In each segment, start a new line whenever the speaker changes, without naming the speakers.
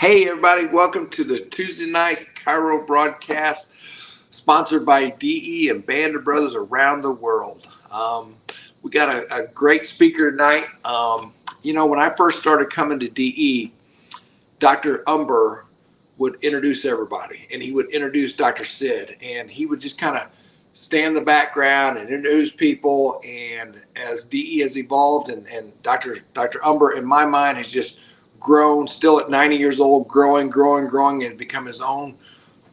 Hey, everybody, welcome to the Tuesday night Cairo broadcast sponsored by DE and Band of Brothers around the world. We got a great speaker tonight. When I first started coming to DE, Dr. Umber would introduce everybody, and he would introduce Dr. Sid, and he would just kind of stand in the background and introduce people. And as DE has evolved, and Dr. Umber, in my mind, has just grown, still at 90 years old, growing, and become his own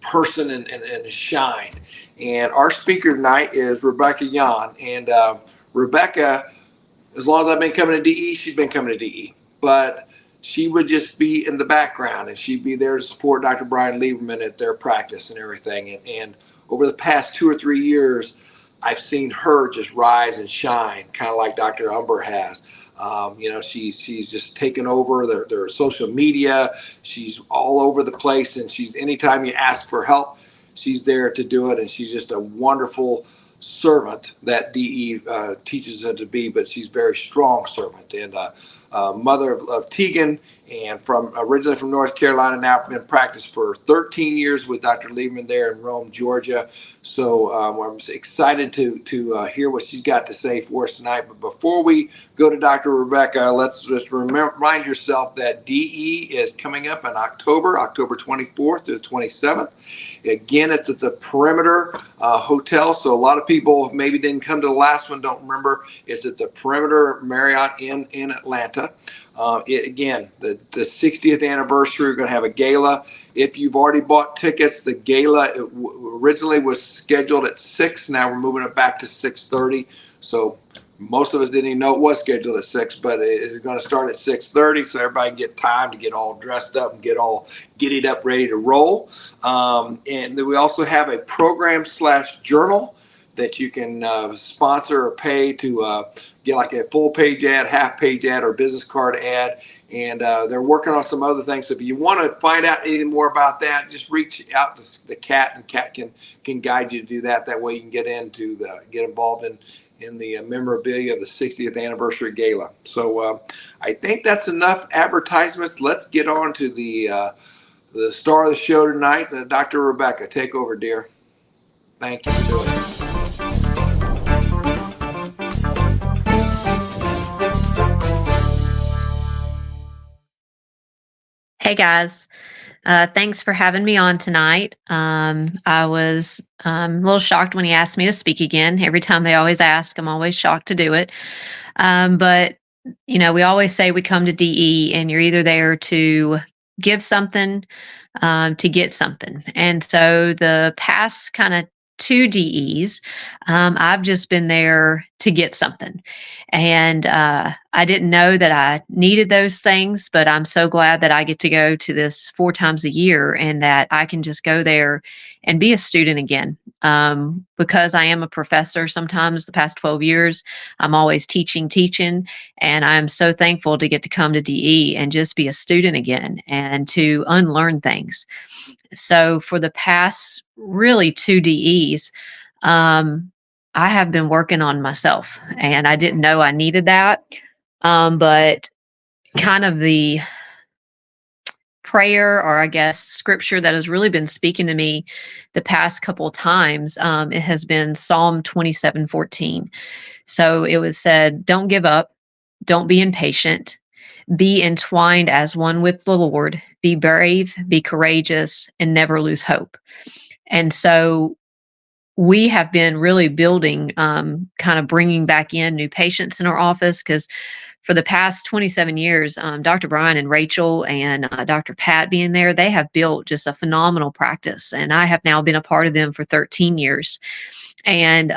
person and shine. And our speaker tonight is Rebecca Yaun. And Rebecca, as long as I've been coming to DE, she's been coming to DE. But she would just be in the background, and she'd be there to support Dr. Brian Lieberman at their practice and everything. And over the past 2 or 3 years, I've seen her just rise and shine, kind of like Dr. Umber has. She's just taken over their social media. She's all over the place, and she's anytime you ask for help, she's there to do it. And she's just a wonderful servant that DE teaches her to be, but she's a very strong servant. And mother of Tegan, and originally from North Carolina, now been in practice for 13 years with Dr. Lieberman there in Rome, Georgia. So I'm excited to hear what she's got to say for us tonight. But before we go to Dr. Rebecca, let's just remind yourself that DE is coming up in October 24th to the 27th. Again, it's at the Perimeter Hotel. So a lot of people maybe didn't come to the last one, don't remember. It's at the Perimeter Marriott in Atlanta. Again, the 60th anniversary, we're going to have a gala. If you've already bought tickets, the gala originally was scheduled at 6. Now we're moving it back to 6:30. So most of us didn't even know it was scheduled at 6, but it's going to start at 6:30, so everybody can get time to get all dressed up and get all giddied up, ready to roll. And then we also have a program/journal that you can sponsor or pay to get like a full page ad, half page ad, or business card ad. And they're working on some other things. So if you want to find out anything more about that, just reach out to the Cat, and Cat can guide you to do that. That way you can get involved in the memorabilia of the 60th anniversary gala. So I think that's enough advertisements. Let's get on to the star of the show tonight, Dr. Rebecca. Take over, dear. Thank you for doing it.
Hey guys, thanks for having me on tonight. I was a little shocked when he asked me to speak again. Every time they always ask, I'm always shocked to do it. But we always say we come to DE, and you're either there to give something, to get something. And so the past kind of 2 DEs, I've just been there to get something. And I didn't know that I needed those things, but I'm so glad that I get to go to this 4 times a year, and that I can just go there and be a student again. Because I am a professor sometimes the past 12 years, I'm always teaching, and I'm so thankful to get to come to DE and just be a student again and to unlearn things. So for the past really 2 DEs, I have been working on myself, and I didn't know I needed that. But kind of the prayer, or I guess scripture, that has really been speaking to me the past couple of times, it has been Psalm 27:14. So it was said, "Don't give up, don't be impatient, be entwined as one with the Lord, be brave, be courageous, and never lose hope." And so we have been really building, kind of bringing back in new patients in our office, because for the past 27 years, Dr. Brian and Rachel and Dr. Pat being there, they have built just a phenomenal practice. And I have now been a part of them for 13 years. And,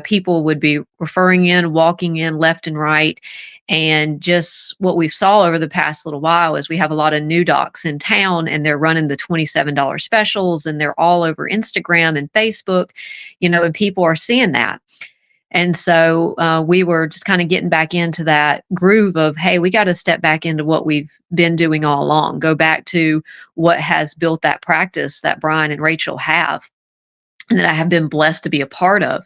people would be referring in, walking in left and right. And just what we've saw over the past little while is we have a lot of new docs in town, and they're running the $27 specials, and they're all over Instagram and Facebook, and people are seeing that. And so we were just kind of getting back into that groove of, hey, we got to step back into what we've been doing all along, go back to what has built that practice that Brian and Rachel have, and that I have been blessed to be a part of.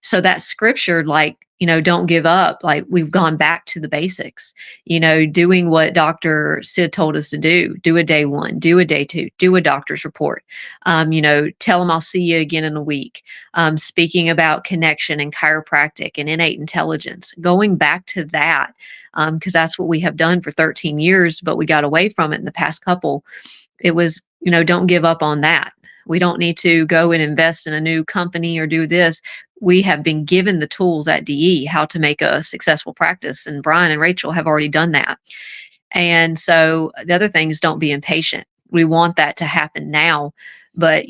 So that scripture, like, don't give up. Like, we've gone back to the basics, doing what Dr. Sid told us to do a day one, do a day two, do a doctor's report, tell them I'll see you again in a week, speaking about connection and chiropractic and innate intelligence, going back to that, because that's what we have done for 13 years, but we got away from it in the past couple. It was, don't give up on that. We don't need to go and invest in a new company or do this. We have been given the tools at DE how to make a successful practice, and Brian and Rachel have already done that. And so the other thing is, don't be impatient. We want that to happen now, but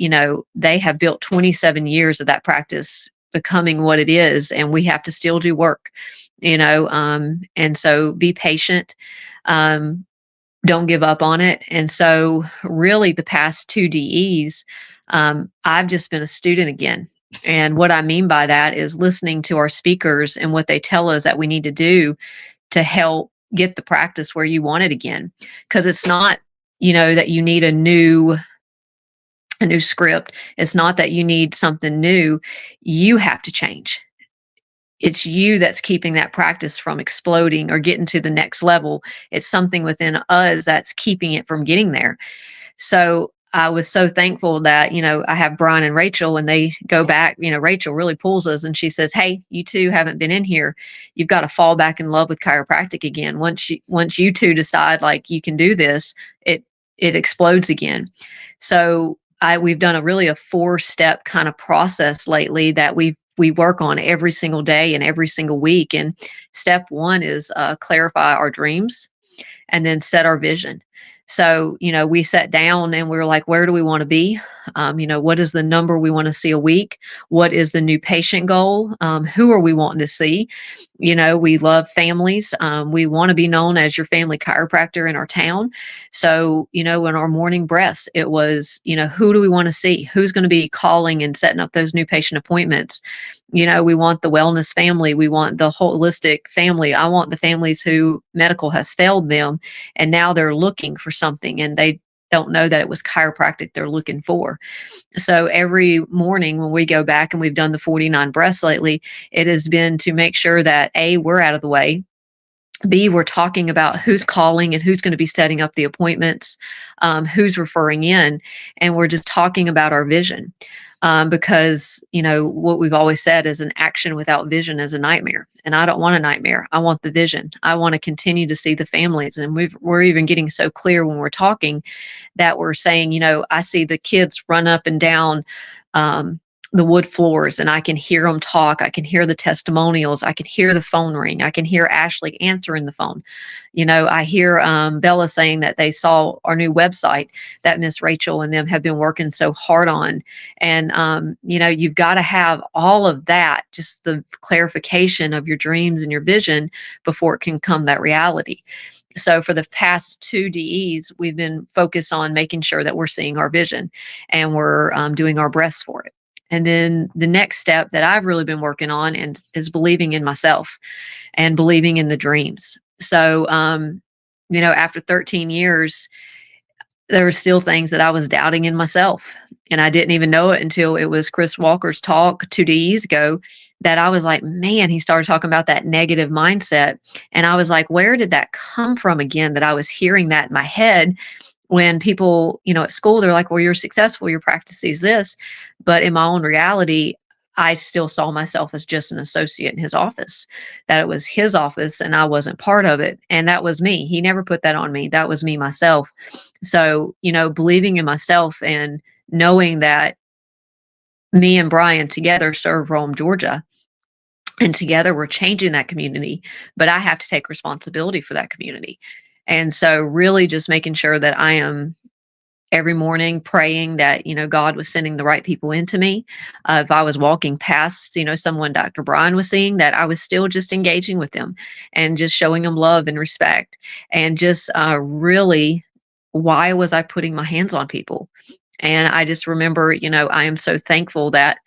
they have built 27 years of that practice becoming what it is, and we have to still do work, and so be patient. Don't give up on it. And so, really, the past two DEs, I've just been a student again. And what I mean by that is listening to our speakers and what they tell us that we need to do to help get the practice where you want it again. Because it's not, that you need a new script. It's not that you need something new. You have to change. It's you that's keeping that practice from exploding or getting to the next level. It's something within us that's keeping it from getting there. So I was so thankful that, I have Brian and Rachel, and they go back. Rachel really pulls us and she says, "Hey, you two haven't been in here. You've got to fall back in love with chiropractic again. Once you two decide like you can do this, it explodes again." So we've done a 4-step kind of process lately that we work on every single day and every single week. And step one is clarify our dreams and then set our vision. So, we sat down and we were like, where do we want to be? What is the number we want to see a week? What is the new patient goal? Who are we wanting to see? We love families. We want to be known as your family chiropractor in our town. So, in our morning breaths, it was, who do we want to see? Who's going to be calling and setting up those new patient appointments? We want the wellness family. We want the holistic family. I want the families who medical has failed them, and now they're looking for something and they don't know that it was chiropractic they're looking for. So every morning when we go back, and we've done the 49 breaths lately, it has been to make sure that A, we're out of the way. B, we're talking about who's calling and who's going to be setting up the appointments, who's referring in, and we're just talking about our vision. Because, what we've always said is an action without vision is a nightmare. And I don't want a nightmare. I want the vision. I want to continue to see the families. And we're even getting so clear when we're talking that we're saying, I see the kids run up and down the wood floors, and I can hear them talk. I can hear the testimonials. I can hear the phone ring. I can hear Ashley answering the phone. I hear Bella saying that they saw our new website that Miss Rachel and them have been working so hard on. And, you've got to have all of that, just the clarification of your dreams and your vision before it can come that reality. So for the past two DEs, we've been focused on making sure that we're seeing our vision and we're doing our breaths for it. And then the next step that I've really been working on is believing in myself and believing in the dreams. So, after 13 years, there were still things that I was doubting in myself. And I didn't even know it until it was Chris Walker's talk 2 days ago that I was like, man, he started talking about that negative mindset. And I was like, where did that come from again? That I was hearing that in my head when people, at school, they're like, well, you're successful, your practice is this. But in my own reality, I still saw myself as just an associate in his office, that it was his office and I wasn't part of it. And that was me. He never put that on me. That was me myself. So, believing in myself and knowing that me and Brian together serve Rome, Georgia, and together we're changing that community, but I have to take responsibility for that community. And so really just making sure that I am every morning praying that, God was sending the right people into me. If I was walking past, someone Dr. Brian was seeing, that I was still just engaging with them and just showing them love and respect. And just really, why was I putting my hands on people? And I just remember, I am so thankful that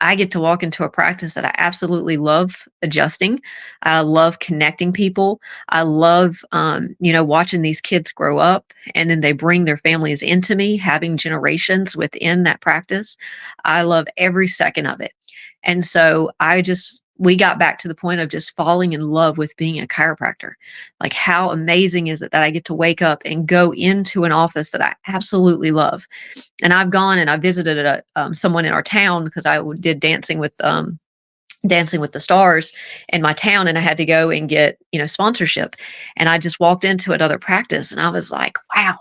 I get to walk into a practice that I absolutely love adjusting. I love connecting people. I love, watching these kids grow up and then they bring their families into me, having generations within that practice. I love every second of it. And so I just we got back to the point of just falling in love with being a chiropractor. Like, how amazing is it that I get to wake up and go into an office that I absolutely love? And I've gone and I visited someone in our town because I did Dancing with the Stars in my town, and I had to go and get, sponsorship. And I just walked into another practice and I was like, wow,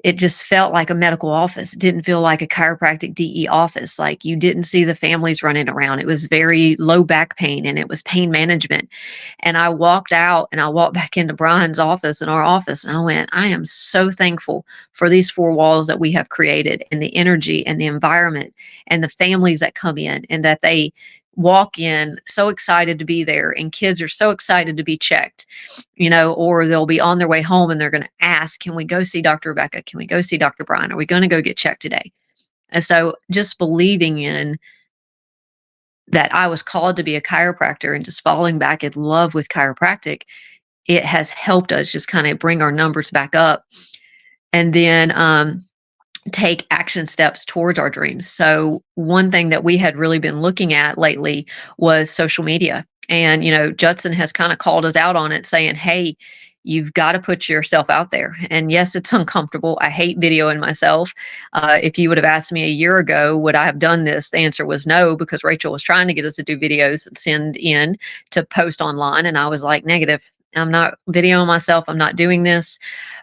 it just felt like a medical office. It didn't feel like a chiropractic DE office. Like, you didn't see the families running around. It was very low back pain and it was pain management. And I walked out and I walked back into Brian's office, in our office, and I went, I am so thankful for these four walls that we have created, and the energy and the environment and the families that come in, and that they walk in so excited to be there, and kids are so excited to be checked, or they'll be on their way home and they're going to ask, can we go see Dr. Rebecca? Can we go see Dr. Brian? Are we going to go get checked today? And so just believing in that I was called to be a chiropractor and just falling back in love with chiropractic, it has helped us just kind of bring our numbers back up. And then take action steps towards our dreams. So one thing that we had really been looking at lately was social media. And, Judson has kind of called us out on it, saying, hey, you've got to put yourself out there. And yes, it's uncomfortable. I hate videoing myself. If you would have asked me a year ago, would I have done this? The answer was no, because Rachel was trying to get us to do videos and send in to post online. And I was like, negative. I'm not videoing myself. I'm not doing this.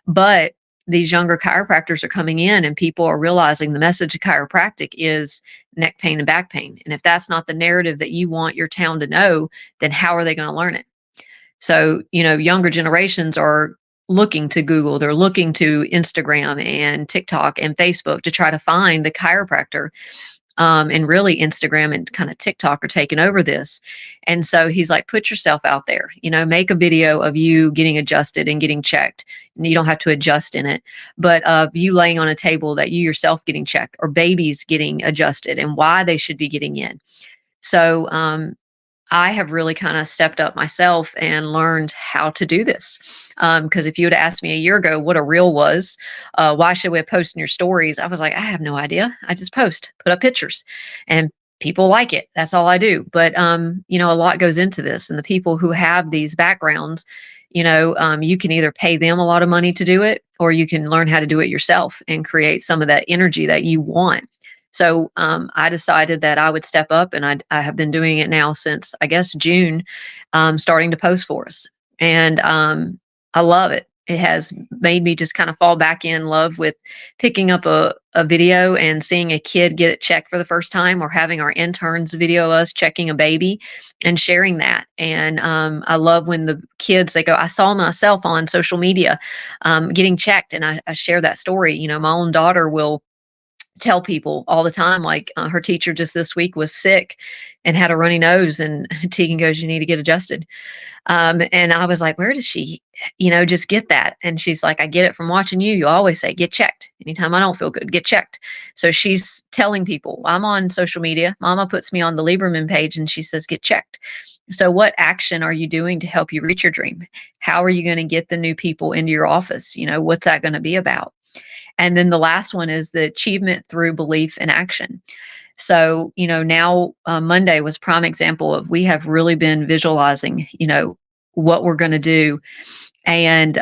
But these younger chiropractors are coming in, and people are realizing the message of chiropractic is neck pain and back pain. And if that's not the narrative that you want your town to know, then how are they going to learn it? So, younger generations are looking to Google, they're looking to Instagram and TikTok and Facebook to try to find the chiropractor. And really Instagram and kind of TikTok are taking over this. And so he's like, put yourself out there, make a video of you getting adjusted and getting checked. And you don't have to adjust in it, but of you laying on a table that you yourself getting checked, or babies getting adjusted and why they should be getting in. So, I have really kind of stepped up myself and learned how to do this. Because if you had asked me a year ago what a reel was, why should we post in your stories? I was like, I have no idea. I just put up pictures, and people like it. That's all I do. But, a lot goes into this, and the people who have these backgrounds, you can either pay them a lot of money to do it, or you can learn how to do it yourself and create some of that energy that you want. So I decided that I would step up, and I have been doing it now since, I guess, June, starting to post for us. And I love it. It has made me just kind of fall back in love with picking up a video and seeing a kid get it checked for the first time, or having our interns video us checking a baby and sharing that. And I love when the kids, they go, I saw myself on social media getting checked, and I share that story. My own daughter will tell people all the time, like her teacher just this week was sick and had a runny nose, and Tegan goes, you need to get adjusted. And I was like, where does she, just get that? And she's like, I get it from watching you. You always say, get checked. Anytime I don't feel good, get checked. So she's telling people, I'm on social media. Mama puts me on the Lieberman page and she says, get checked. So what action are you doing to help you reach your dream? How are you going to get the new people into your office? What's that going to be about? And then the last one is the achievement through belief and action. So, now Monday was prime example of, we have really been visualizing, what we're going to do. And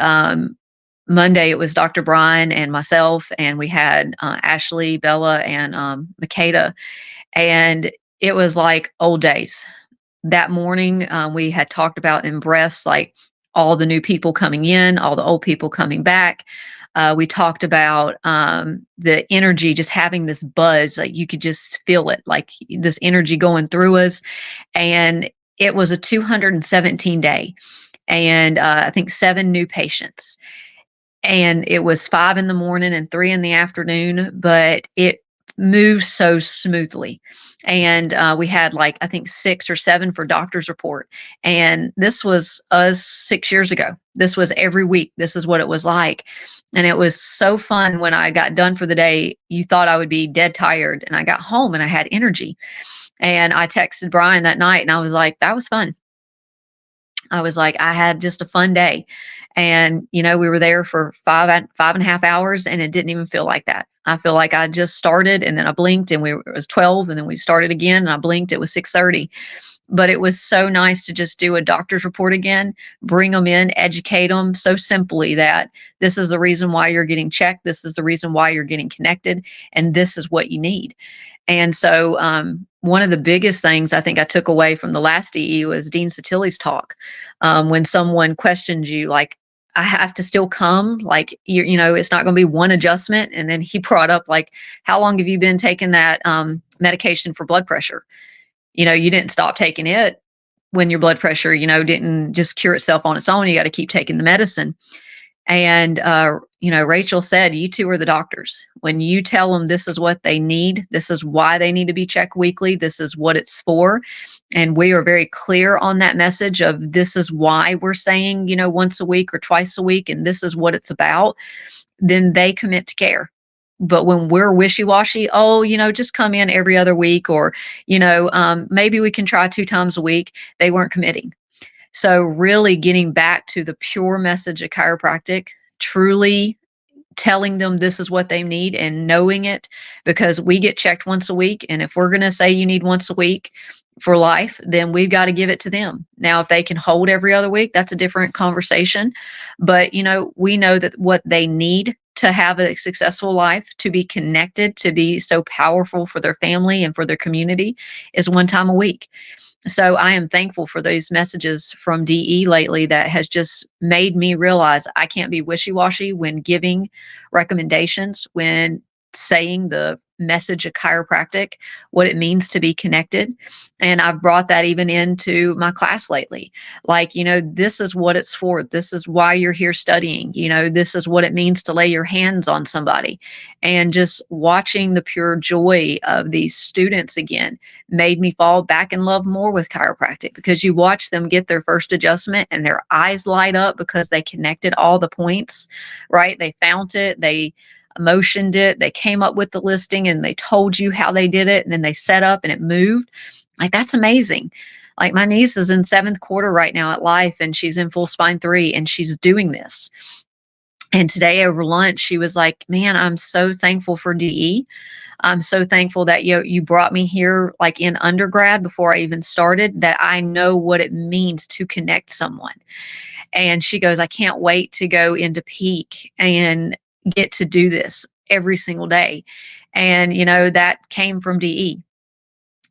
Monday, it was Dr. Brian and myself, and we had Ashley, Bella, and Makeda. And it was like old days. That morning, we had talked about in breaths, like all the new people coming in, all the old people coming back. We talked about the energy, just having this buzz, like you could just feel it, like this energy going through us. And it was a 217 day, and I think 7 new patients. And it was 5 in the morning and 3 in the afternoon, but it moved so smoothly. And we had, like, I think 6 or 7 for doctor's report. And this was us 6 years ago. This was every week. This is what it was like. And it was so fun. When I got done for the day, you thought I would be dead tired. And I got home and I had energy. And I texted Brian that night and I was like, that was fun. I was like, I had just a fun day. And, we were there for 5.5 hours, and it didn't even feel like that. I feel like I just started, and then I blinked and it was 12, and then we started again and I blinked, it was 6:30. but it was so nice to just do a doctor's report again, bring them in, educate them so simply that this is the reason why you're getting checked, this is the reason why you're getting connected, and this is what you need. And so, one of the biggest things I think I took away from the last DE was Dean Satili's talk. When someone questions you, like, I have to still come, like, you know, it's not going to be one adjustment. And then he brought up, like, how long have you been taking that medication for blood pressure? You know, you didn't stop taking it when your blood pressure, you know, didn't just cure itself on its own. You got to keep taking the medicine. And, you know, Rachel said, you two are the doctors. When you tell them this is what they need, this is why they need to be checked weekly, this is what it's for. And we are very clear on that message of this is why we're saying, you know, once a week or twice a week, and this is what it's about, then they commit to care. But when we're wishy-washy, oh, you know, just come in every other week, or, you know, maybe we can try 2 times a week, they weren't committing. So really getting back to the pure message of chiropractic, truly telling them this is what they need and knowing it, because we get checked once a week. And if we're going to say you need once a week for life, then we've got to give it to them. Now, if they can hold every other week, that's a different conversation. But, you know, we know that what they need to have a successful life, to be connected, to be so powerful for their family and for their community, is 1 time a week. So I am thankful for those messages from DE lately that has just made me realize I can't be wishy-washy when giving recommendations, when saying the message of chiropractic, what it means to be connected. And I've brought that even into my class lately. Like, you know, this is what it's for. This is why you're here studying. You know, this is what it means to lay your hands on somebody. And just watching the pure joy of these students again made me fall back in love more with chiropractic, because you watch them get their first adjustment and their eyes light up because they connected all the points, right? They found it, they motioned it, they came up with the listing, and they told you how they did it, and then they set up and it moved. Like, that's amazing. Like, my niece is in 7th quarter right now at Life, and she's in full spine 3, and she's doing this. And today over lunch, she was like, man, I'm so thankful for DE. I'm so thankful that you brought me here, like, in undergrad before I even started, that I know what it means to connect someone. And she goes, I can't wait to go into peak and get to do this every single day. And, you know, that came from DE.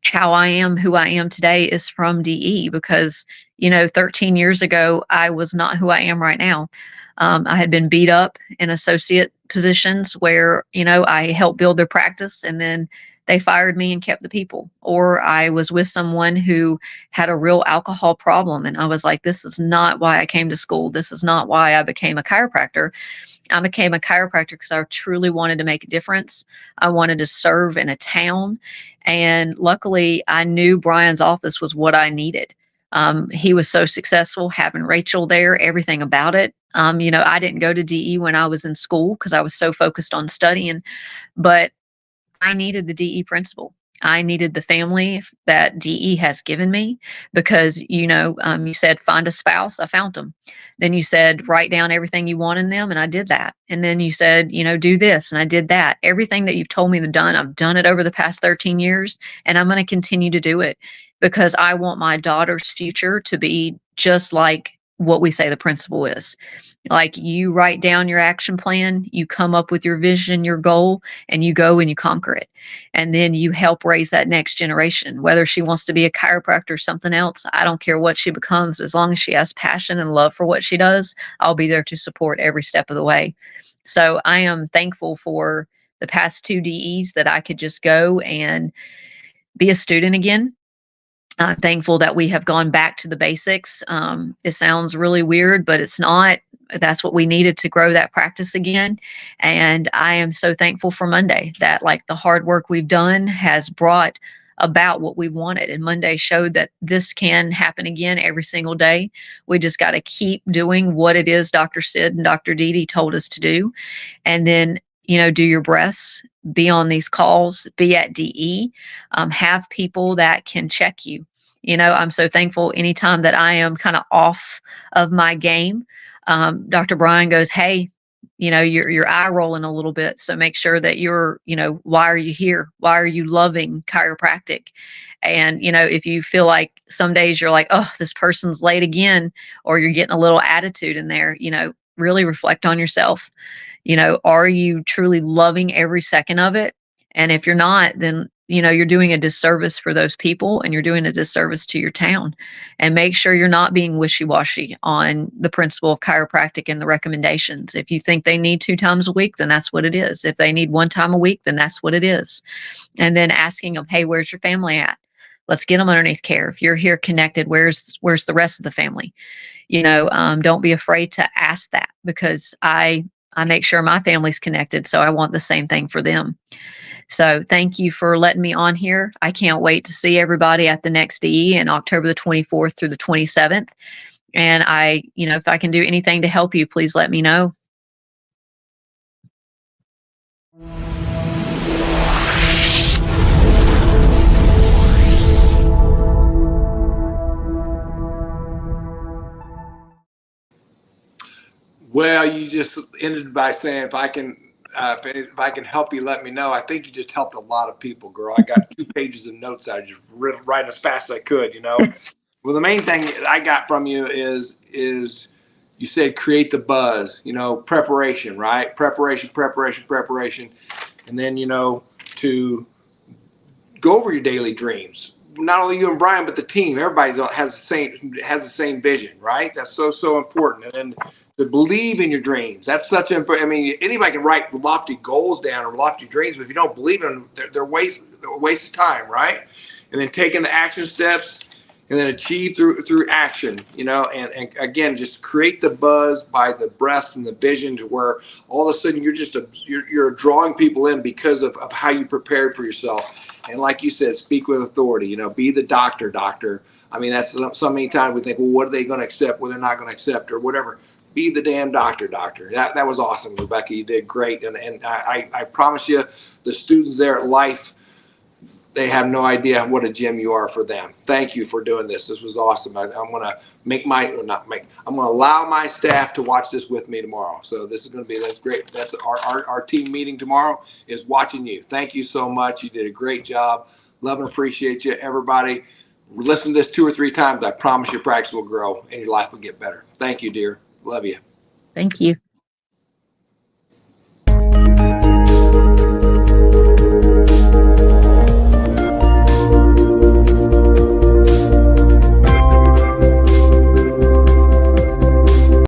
How I am who I am today is from DE, because, you know, 13 years ago, I was not who I am right now. I had been beat up in associate positions where, you know, I helped build their practice, and then they fired me and kept the people. Or I was with someone who had a real alcohol problem, and I was like, this is not why I came to school. This is not why I became a chiropractor. I became a chiropractor because I truly wanted to make a difference. I wanted to serve in a town. And luckily, I knew Brian's office was what I needed. He was so successful having Rachel there, everything about it. You know, I didn't go to DE when I was in school because I was so focused on studying, but I needed the DE principal. I needed the family that DE has given me, because, you know, you said find a spouse. I found them. Then you said write down everything you want in them, and I did that. And then you said, you know, do this, and I did that. Everything that you've told me to done, I've done it over the past 13 years, and I'm going to continue to do it, because I want my daughter's future to be just like what we say the principal is. Like, you write down your action plan, you come up with your vision, your goal, and you go and you conquer it. And then you help raise that next generation, whether she wants to be a chiropractor or something else. I don't care what she becomes. As long as she has passion and love for what she does, I'll be there to support every step of the way. So I am thankful for the past 2 DEs that I could just go and be a student again. I'm thankful that we have gone back to the basics. It sounds really weird, but it's not. That's what we needed to grow that practice again. And I am so thankful for Monday, that, like, the hard work we've done has brought about what we wanted. And Monday showed that this can happen again every single day. We just got to keep doing what it is Dr. Sid and Dr. Didi told us to do. And then, you know, do your breaths, be on these calls, be at DE, have people that can check you. You know, I'm so thankful anytime that I am kind of off of my game. Dr. Brian goes, hey, you're eye rolling a little bit. So make sure that why are you here? Why are you loving chiropractic? And, if you feel like some days you're like, oh, this person's late again, or you're getting a little attitude in there, really reflect on yourself. Are you truly loving every second of it? And if you're not, then, you're doing a disservice for those people, and you're doing a disservice to your town. And make sure you're not being wishy-washy on the principle of chiropractic and the recommendations. If you think they need 2 times a week, then that's what it is. If they need 1 time a week, then that's what it is. And then asking them, hey, where's your family at? Let's get them underneath care. If you're here connected, where's the rest of the family? Don't be afraid to ask that, because I make sure my family's connected, so I want the same thing for them. So thank you for letting me on here. I can't wait to see everybody at the next DE in October the 24th through the 27th. And if I can do anything to help you, please let me know.
Well, you just ended by saying, if I can help you, let me know. I think you just helped a lot of people, girl. I got 2 pages of notes. I just write as fast as I could. Well, the main thing I got from you is you said create the buzz. Preparation, right? Preparation, and then to go over your daily dreams. Not only you and Brian, but the team. Everybody has the same vision, right? That's so important. And then to believe in your dreams. That's such important. I mean, anybody can write lofty goals down or lofty dreams, but if you don't believe in them, they're a waste of time, right? And then taking the action steps, and then achieve through action, and again, just create the buzz by the breaths and the vision, to where all of a sudden you're drawing people in because of how you prepared for yourself. And like you said, speak with authority, be the doctor. I mean, that's so many times we think, well, what are they going to accept, what they're not going to accept, or whatever. Be the damn doctor. That was awesome, Rebecca. You did great. And I promise you, the students there at Life, they have no idea what a gem you are for them. Thank you for doing this. This was awesome. I'm going to I'm going to allow my staff to watch this with me tomorrow. So this is going to be, that's great. That's our team meeting tomorrow is watching you. Thank you so much. You did a great job. Love and appreciate you. Everybody, listen to this 2 or 3 times. I promise your practice will grow and your life will get better. Thank you, dear. Love you.
Thank you.